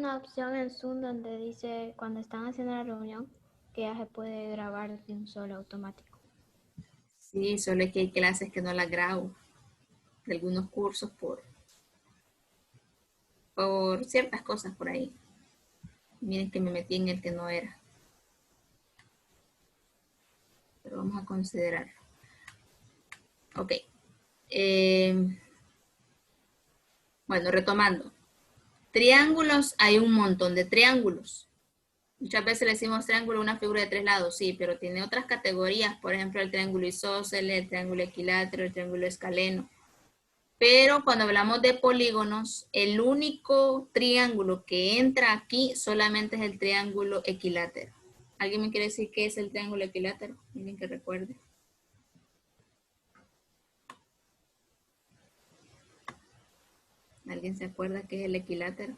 una opción en Zoom donde dice cuando están haciendo la reunión que ya se puede grabar de un solo automático. Sí, solo es que hay clases que no las grabo. De algunos cursos por ciertas cosas por ahí. Miren que me metí en el que no era. Pero vamos a considerarlo. Ok. Bueno, retomando. Triángulos, hay un montón de triángulos. Muchas veces le decimos triángulo a una figura de 3 lados, sí, pero tiene otras categorías, por ejemplo, el triángulo isósceles, el triángulo equilátero, el triángulo escaleno. Pero cuando hablamos de polígonos, el único triángulo que entra aquí solamente es el triángulo equilátero. ¿Alguien me quiere decir qué es el triángulo equilátero? Miren que recuerde. ¿Alguien se acuerda qué es el equilátero?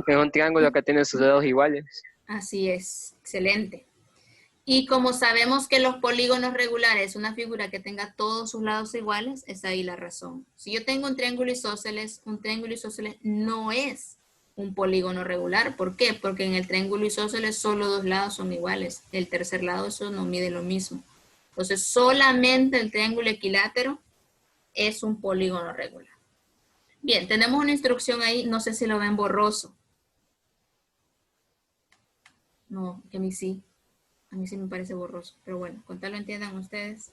Es un triángulo que tiene sus lados iguales. Así es, excelente. Y como sabemos que los polígonos regulares es una figura que tenga todos sus lados iguales, es ahí la razón. Si yo tengo un triángulo isósceles no es un polígono regular. ¿Por qué? Porque en el triángulo isósceles solo 2 lados son iguales. El tercer lado eso no mide lo mismo. Entonces solamente el triángulo equilátero es un polígono regular. Bien, tenemos una instrucción ahí, no sé si lo ven borroso. No, que a mí sí me parece borroso, pero bueno, con tal lo entiendan ustedes.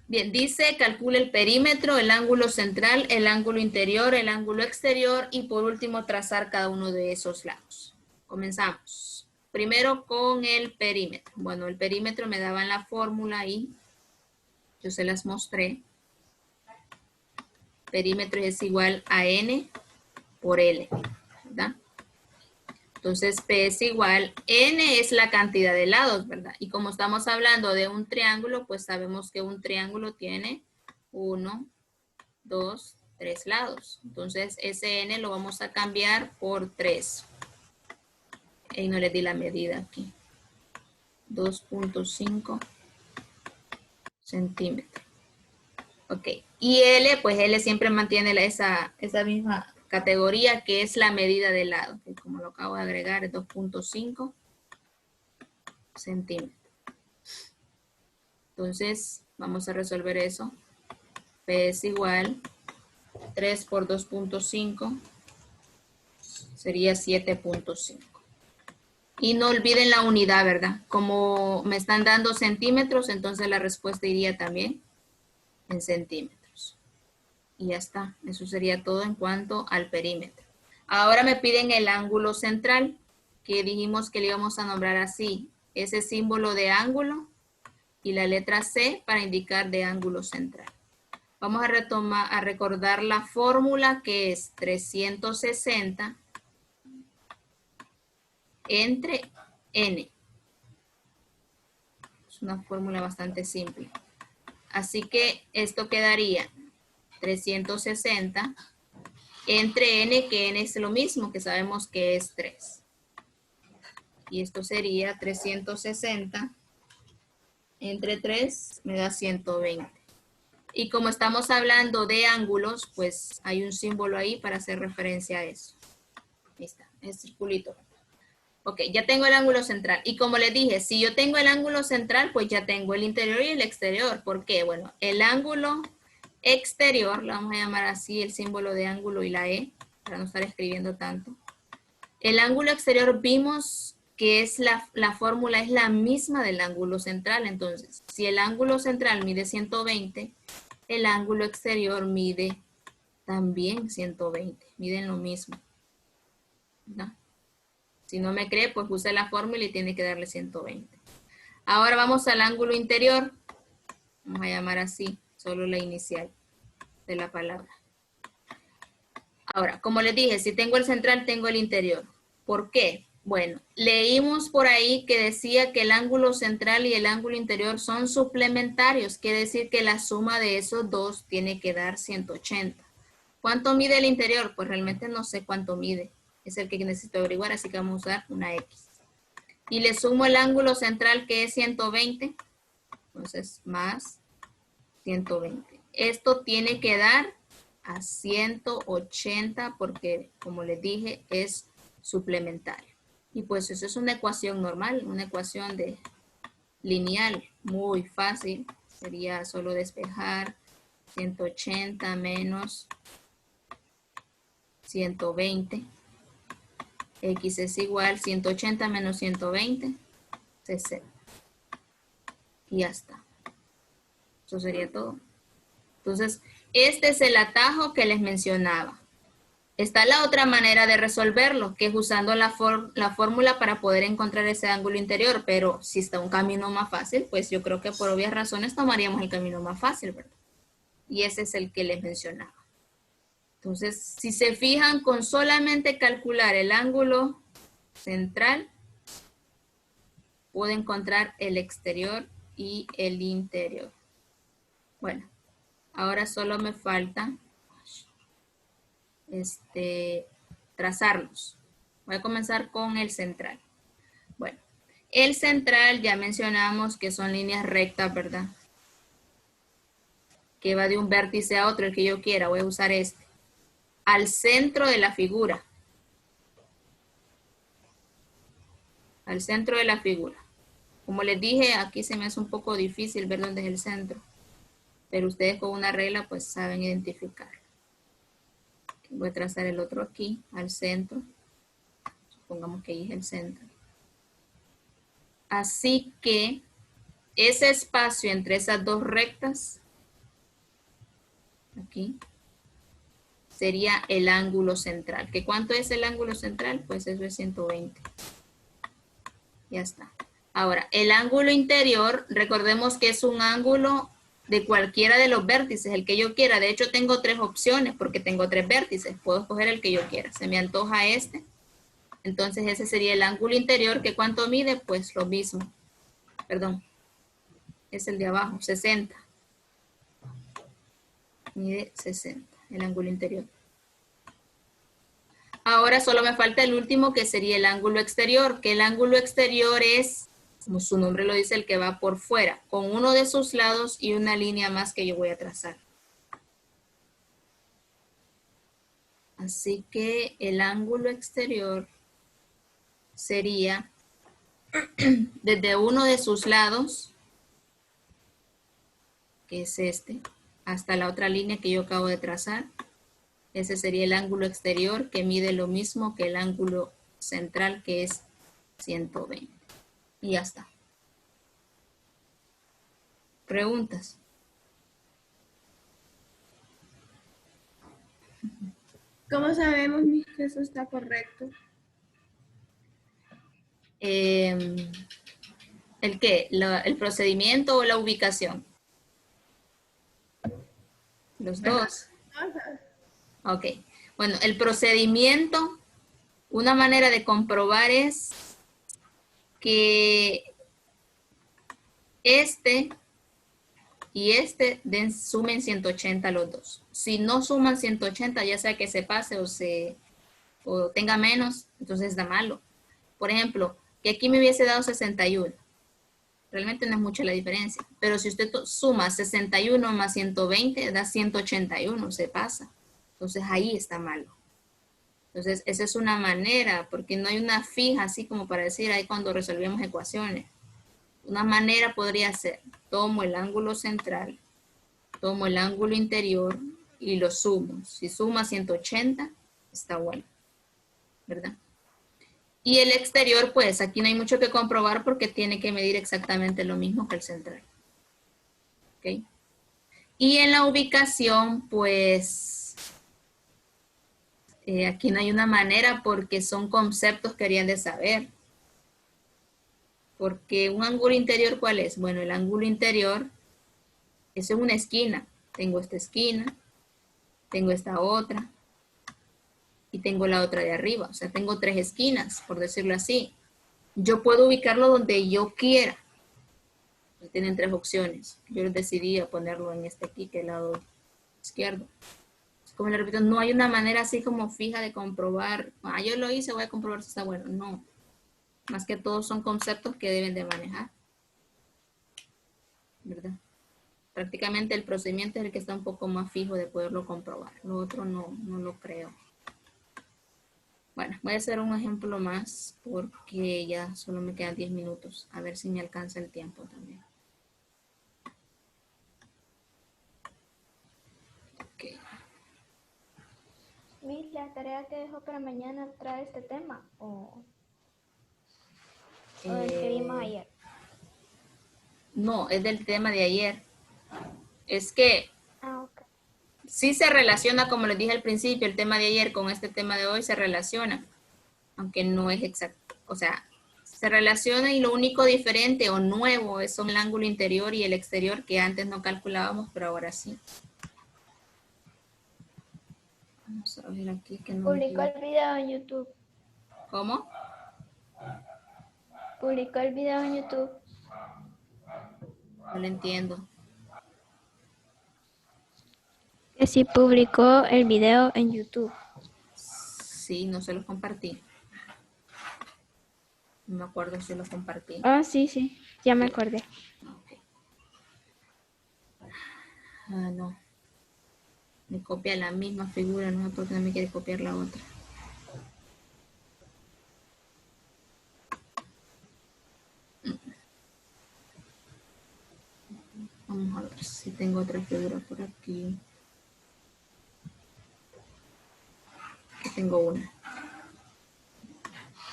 Bien, dice calcule el perímetro, el ángulo central, el ángulo interior, el ángulo exterior y por último trazar cada uno de esos lados. Comenzamos. Primero con el perímetro. Bueno, el perímetro me daban la fórmula ahí. Yo se las mostré. Perímetro es igual a N por L, ¿verdad? Entonces, P es igual, N es la cantidad de lados, ¿verdad? Y como estamos hablando de un triángulo, pues sabemos que un triángulo tiene 1, 2, 3 lados. Entonces, ese N lo vamos a cambiar por 3. Y no le di la medida aquí. 2.5 centímetros. Ok. Y L, pues L siempre mantiene esa misma categoría que es la medida de lado. Que como lo acabo de agregar, es 2.5 centímetros. Entonces, vamos a resolver eso. P es igual 3 por 2.5 sería 7.5. Y no olviden la unidad, ¿verdad? Como me están dando centímetros, entonces la respuesta iría también en centímetros. Y ya está. Eso sería todo en cuanto al perímetro. Ahora me piden el ángulo central, que dijimos que le íbamos a nombrar así. Ese símbolo de ángulo y la letra C para indicar de ángulo central. Vamos a recordar la fórmula que es 360 entre N. Es una fórmula bastante simple. Así que esto quedaría 360 entre N, que N es lo mismo, que sabemos que es 3. Y esto sería 360 entre 3, me da 120. Y como estamos hablando de ángulos, pues hay un símbolo ahí para hacer referencia a eso. Ahí está, el circulito. Ok, ya tengo el ángulo central. Y como les dije, si yo tengo el ángulo central, pues ya tengo el interior y el exterior. ¿Por qué? Bueno, el ángulo exterior, lo vamos a llamar así, el símbolo de ángulo y la E, para no estar escribiendo tanto. El ángulo exterior vimos que es la fórmula es la misma del ángulo central. Entonces, si el ángulo central mide 120, el ángulo exterior mide también 120. Miden lo mismo, ¿no? Si no me cree, pues use la fórmula y tiene que darle 120. Ahora vamos al ángulo interior. Vamos a llamar así, solo la inicial de la palabra. Ahora, como les dije, si tengo el central, tengo el interior. ¿Por qué? Bueno, leímos por ahí que decía que el ángulo central y el ángulo interior son suplementarios. Quiere decir que la suma de esos dos tiene que dar 180. ¿Cuánto mide el interior? Pues realmente no sé cuánto mide. Es el que necesito averiguar, así que vamos a usar una X. Y le sumo el ángulo central que es 120. Entonces, más 120. Esto tiene que dar a 180 porque, como les dije, es suplementario. Y pues eso es una ecuación normal, una ecuación de lineal, muy fácil. Sería solo despejar 180 menos 120. X es igual 180 menos 120, 60. Y ya está. Eso sería todo. Entonces, este es el atajo que les mencionaba. Está la otra manera de resolverlo, que es usando la fórmula para poder encontrar ese ángulo interior, pero si está un camino más fácil, pues yo creo que por obvias razones tomaríamos el camino más fácil, ¿verdad? Y ese es el que les mencionaba. Entonces, si se fijan, con solamente calcular el ángulo central, puedo encontrar el exterior y el interior. Bueno, ahora solo me falta trazarlos. Voy a comenzar con el central. Bueno, el central ya mencionamos que son líneas rectas, ¿verdad? Que va de un vértice a otro, el que yo quiera. Voy a usar este. Al centro de la figura. Al centro de la figura. Como les dije, aquí se me hace un poco difícil ver dónde es el centro. Pero ustedes con una regla pues saben identificar. Voy a trazar el otro aquí, al centro. Supongamos que ahí es el centro. Así que ese espacio entre esas dos rectas, aquí, sería el ángulo central. ¿Que cuánto es el ángulo central? Pues eso es 120. Ya está. Ahora, el ángulo interior, recordemos que es un ángulo de cualquiera de los vértices, el que yo quiera. De hecho, tengo tres opciones porque tengo tres vértices. Puedo escoger el que yo quiera. Se me antoja este. Entonces, ese sería el ángulo interior. ¿Que cuánto mide? Pues lo mismo. Perdón. Es el de abajo, 60. Mide 60, el ángulo interior. Ahora solo me falta el último, que sería el ángulo exterior. Que el ángulo exterior es, como su nombre lo dice, el que va por fuera, con uno de sus lados y una línea más que yo voy a trazar. Así que el ángulo exterior sería desde uno de sus lados, que es este, hasta la otra línea que yo acabo de trazar. Ese sería el ángulo exterior, que mide lo mismo que el ángulo central, que es 120. Y ya está. ¿Preguntas? ¿Cómo sabemos, Miss, que eso está correcto? ¿El qué? ¿El procedimiento o la ubicación? Los dos. Ok. Bueno, el procedimiento, una manera de comprobar es que este y este sumen 180 los dos. Si no suman 180, ya sea que se pase o tenga menos, entonces está malo. Por ejemplo, que aquí me hubiese dado 61. Realmente no es mucha la diferencia. Pero si usted suma 61 más 120, da 181, se pasa. Entonces ahí está malo. Entonces esa es una manera, porque no hay una fija así como para decir ahí cuando resolvemos ecuaciones. Una manera podría ser, tomo el ángulo central, tomo el ángulo interior y lo sumo. Si suma 180, está bueno, ¿verdad? Y el exterior, pues aquí no hay mucho que comprobar porque tiene que medir exactamente lo mismo que el central. ¿Ok? Y en la ubicación, pues aquí no hay una manera porque son conceptos que harían de saber. Porque un ángulo interior, ¿cuál es? Bueno, el ángulo interior, eso es una esquina. Tengo esta esquina, tengo esta otra, y tengo la otra de arriba. O sea, tengo tres esquinas, por decirlo así. Yo puedo ubicarlo donde yo quiera. Tienen tres opciones. Yo decidí ponerlo en este aquí, que es el lado izquierdo. Como le repito, no hay una manera así como fija de comprobar. Yo lo hice, voy a comprobar si está bueno. No. Más que todo son conceptos que deben de manejar. ¿Verdad? Prácticamente el procedimiento es el que está un poco más fijo de poderlo comprobar. Lo otro no lo creo. Bueno, voy a hacer un ejemplo más porque ya solo me quedan 10 minutos. A ver si me alcanza el tiempo también. Ok. Miss, la tarea que dejó para mañana trae este tema o el que vimos ayer. No, es del tema de ayer. Es que Ah, ok. sí se relaciona, como les dije al principio, el tema de ayer con este tema de hoy se relaciona, aunque no es exacto. O sea, se relaciona y lo único diferente o nuevo son el ángulo interior y el exterior que antes no calculábamos, pero ahora sí. Vamos a ver aquí que no Publicó entiendo. el video en YouTube. ¿Cómo? Publicó el video en YouTube. No lo entiendo. Que sí publicó el video en YouTube. Sí, no se los compartí. No me acuerdo si los compartí. Ah, sí, ya me acordé. Ok. Ah, no. Me copia la misma figura, no sé por qué no me quiere copiar la otra. Vamos a ver si tengo otra figura por aquí. Aquí tengo una.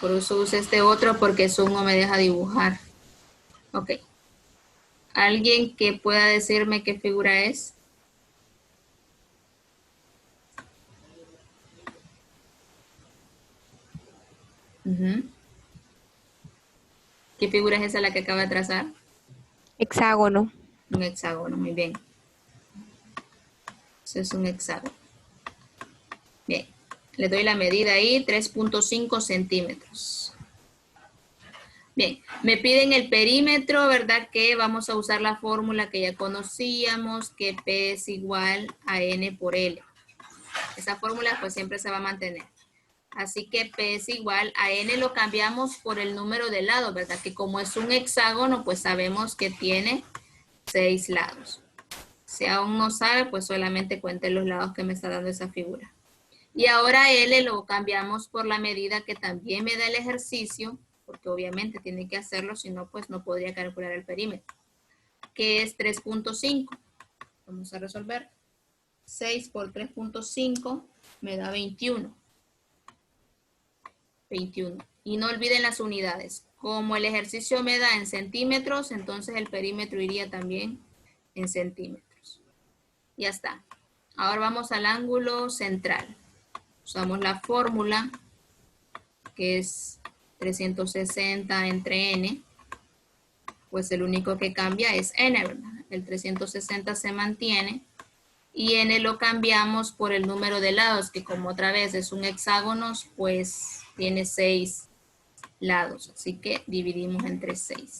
Por eso usé este otro porque Zoom no me deja dibujar. Ok. ¿Alguien que pueda decirme qué figura es? Ujú. ¿Qué figura es esa la que acaba de trazar? Hexágono. Un hexágono, muy bien. Eso es un hexágono. Bien, le doy la medida ahí, 3.5 centímetros. Bien, me piden el perímetro, ¿verdad? Que vamos a usar la fórmula que ya conocíamos, que P es igual a N por L. Esa fórmula pues siempre se va a mantener. Así que P es igual a N, lo cambiamos por el número de lados, ¿verdad? Que como es un hexágono, pues sabemos que tiene 6 lados. Si aún no sabe, pues solamente cuente los lados que me está dando esa figura. Y ahora L lo cambiamos por la medida que también me da el ejercicio, porque obviamente tiene que hacerlo, si no, pues no podría calcular el perímetro, que es 3.5. Vamos a resolver. 6 por 3.5 me da 21. 21. Y no olviden las unidades. Como el ejercicio me da en centímetros, entonces el perímetro iría también en centímetros. Ya está. Ahora vamos al ángulo central. Usamos la fórmula que es 360 entre n. Pues el único que cambia es n, ¿verdad? El 360 se mantiene. Y n lo cambiamos por el número de lados, que como otra vez es un hexágono, pues tiene 6 lados. Así que dividimos entre 6.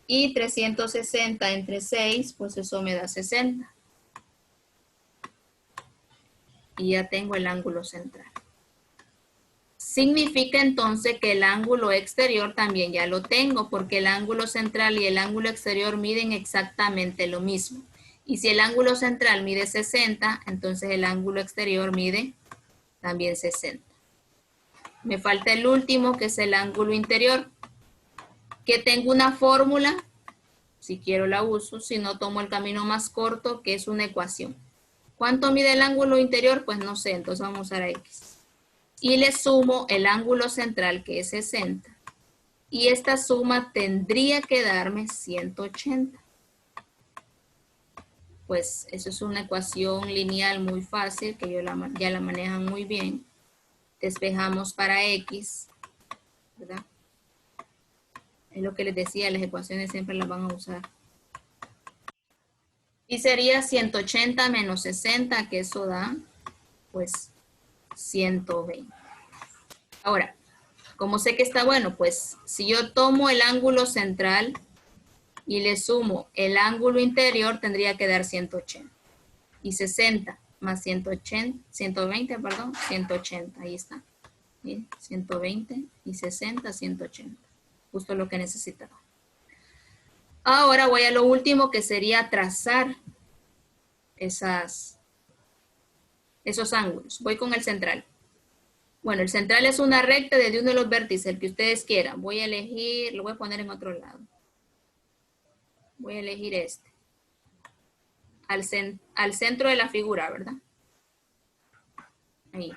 Y 360 entre 6, pues eso me da 60. Y ya tengo el ángulo central. Significa entonces que el ángulo exterior también ya lo tengo, porque el ángulo central y el ángulo exterior miden exactamente lo mismo. Y si el ángulo central mide 60, entonces el ángulo exterior mide también 60. Me falta el último, que es el ángulo interior, que tengo una fórmula, si quiero la uso, si no tomo el camino más corto, que es una ecuación. ¿Cuánto mide el ángulo interior? Pues no sé, entonces vamos a usar a X. Y le sumo el ángulo central, que es 60. Y esta suma tendría que darme 180. Pues eso es una ecuación lineal muy fácil, que ya la manejan muy bien. Despejamos para X, ¿verdad? Es lo que les decía, las ecuaciones siempre las van a usar. Y sería 180 menos 60, que eso da, pues, 120. Ahora, ¿cómo sé que está bueno? Pues si yo tomo el ángulo central y le sumo el ángulo interior, tendría que dar 180. Y 60 más 180, 120, perdón, 180, ahí está. Bien, 120 y 60, 180. Justo lo que necesitaba. Ahora voy a lo último, que sería trazar esos ángulos. Voy con el central. Bueno, el central es una recta desde uno de los vértices, el que ustedes quieran. Voy a elegir, lo voy a poner en otro lado. Voy a elegir este. Al centro de la figura, ¿verdad? Ahí.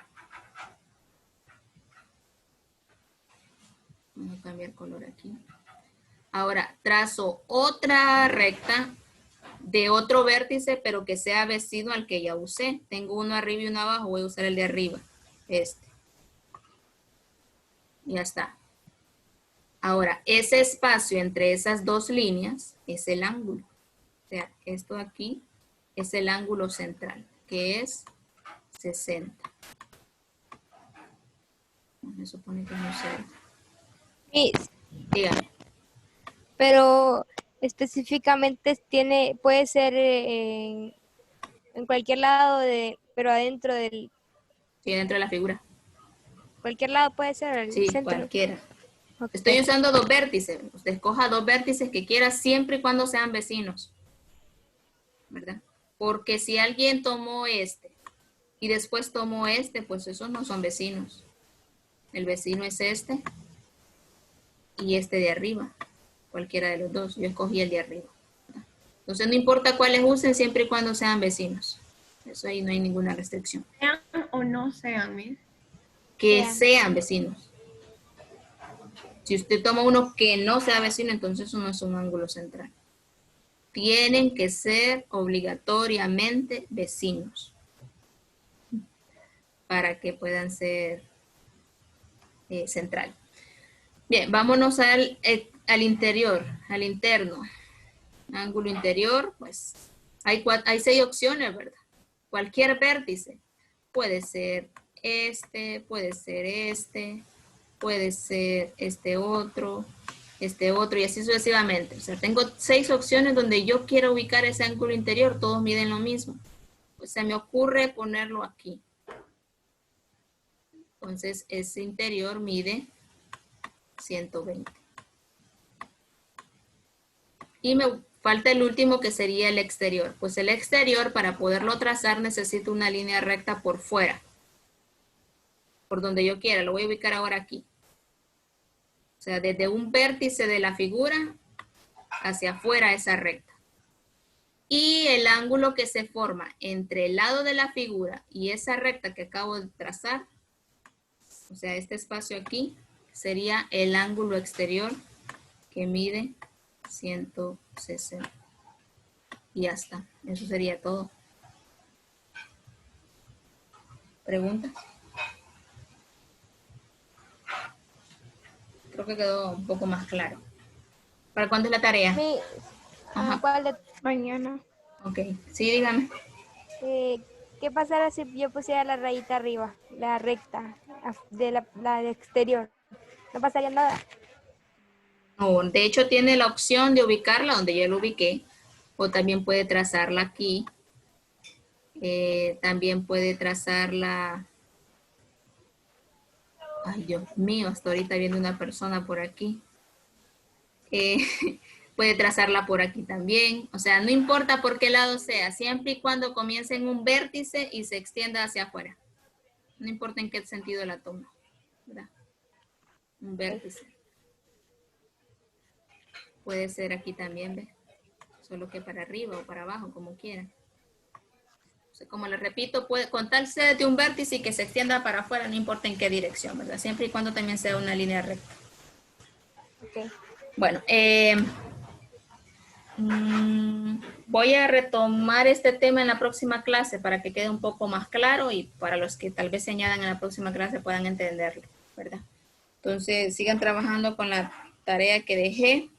Vamos a cambiar color aquí. Ahora, trazo otra recta de otro vértice, pero que sea vecino al que ya usé. Tengo uno arriba y uno abajo, voy a usar el de arriba. Este. Ya está. Ahora, ese espacio entre esas dos líneas es el ángulo. O sea, esto de aquí es el ángulo central, que es 60. Me supone que no sé. Miss, Dígame. pero específicamente puede ser en cualquier lado pero adentro del, Sí, dentro de la figura. cualquier lado puede ser el Sí, centro. cualquiera. Ok. Estoy usando dos vértices. Usted escoja dos vértices que quiera siempre y cuando sean vecinos. ¿Verdad? Porque si alguien tomó este y después tomó este, pues esos no son vecinos. El vecino es este y este de arriba. Cualquiera de los dos. Yo escogí el de arriba. ¿Verdad? Entonces no importa cuáles usen siempre y cuando sean vecinos. Eso ahí no hay ninguna restricción. Sean o no sean, Miss. Que sean vecinos. Si usted toma uno que no sea vecino, entonces eso no es un ángulo central. Tienen que ser obligatoriamente vecinos para que puedan ser central. Bien, vámonos al interior, al interno. Ángulo interior, pues hay 6 opciones, ¿verdad? Cualquier vértice. Puede ser este, puede ser este, puede ser este otro, y así sucesivamente. O sea, tengo 6 opciones donde yo quiero ubicar ese ángulo interior, todos miden lo mismo. Pues se me ocurre ponerlo aquí. Entonces, ese interior mide 120. Y me falta el último que sería el exterior. Pues el exterior, para poderlo trazar, necesito una línea recta por fuera. Por donde yo quiera. Lo voy a ubicar ahora aquí. O sea, desde un vértice de la figura hacia afuera esa recta. Y el ángulo que se forma entre el lado de la figura y esa recta que acabo de trazar, o sea, este espacio aquí, sería el ángulo exterior que mide 160. Y ya está. Eso sería todo. ¿Preguntas? Creo que quedó un poco más claro. ¿Para cuándo es la tarea? Miss, Ajá. ¿cuál de Mañana. Ok. Sí, dígame. ¿qué pasará si yo pusiera la rayita arriba, la recta, la de exterior? ¿No pasaría nada? No, de hecho tiene la opción de ubicarla donde yo lo ubiqué. O también puede trazarla aquí. También puede trazarla. Ay, Dios mío, hasta ahorita viene una persona por aquí. Puede trazarla por aquí también. O sea, no importa por qué lado sea, siempre y cuando comience en un vértice y se extienda hacia afuera. No importa en qué sentido la toma, ¿verdad? Un vértice. Puede ser aquí también, ¿ves? Solo que para arriba o para abajo, como quieran. O sea, como les repito, puede contarse de un vértice y que se extienda para afuera, no importa en qué dirección, ¿verdad? Siempre y cuando también sea una línea recta. Ok. Bueno, voy a retomar este tema en la próxima clase para que quede un poco más claro y para los que tal vez se añadan en la próxima clase puedan entenderlo, ¿verdad? Entonces, sigan trabajando con la tarea que dejé.